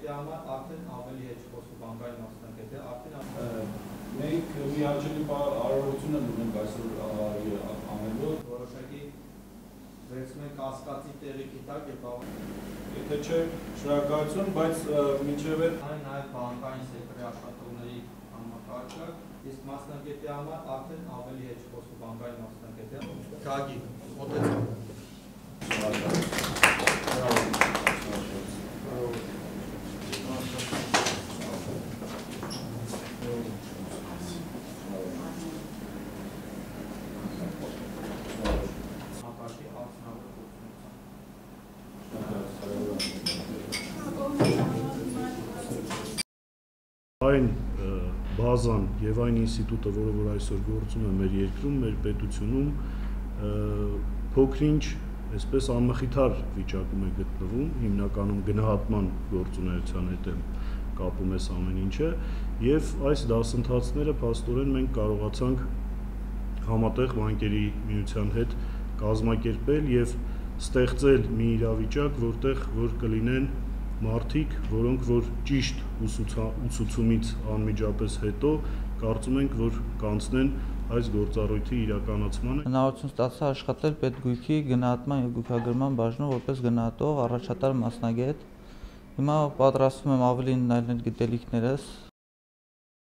մասնագետի համար արդեն ավելի հետ խոսում բանկային մասնագետի, մենք մի հաճելի արարողություն ունենք այսօր անելու որոշակի վերցնում ենք կասկածի տեղիքի տակ եւ եթե չէ շնորհակալություն, բայց մինչև նաեւ բանկային սեկտորի աշխատողների համակարգը, իսկ մասնագետի համար արդեն ավելի հետ խոսում բանկային մասնագետի, Գագի, մոտեցում։ Այն բազան եւ այն ինստիտուտը, որը այսօր գործում է մեր երկրում, մեր պետությունում, փոքր-ինչ, այսպես անմխիթար վիճակում է գտնվում, հիմնականում գնահատման գործունեության հետ կապում է ամեն ինչը, եւ այս դասընթացները փաստորեն մենք կարողացանք համատեղ բանկերի միության հետ կազմակերպել եւ ստեղծել մի իրավիճակ, որտեղ որ կլինեն մարդիկ, որոնք որ ճիշտ ուսուցումից անմիջապես հետո կարծում ենք, որ կանցնեն այս գործառույթի իրականացմանը։ Հնարավորություն ստացա աշխատել պետգույքի գնահատման եւ գույքագրման բաժնում որպես գնահատող առաջատար մասնագետ։ Հիմա պատրաստվում եմ ավելի ընդլայնել գիտելիքներս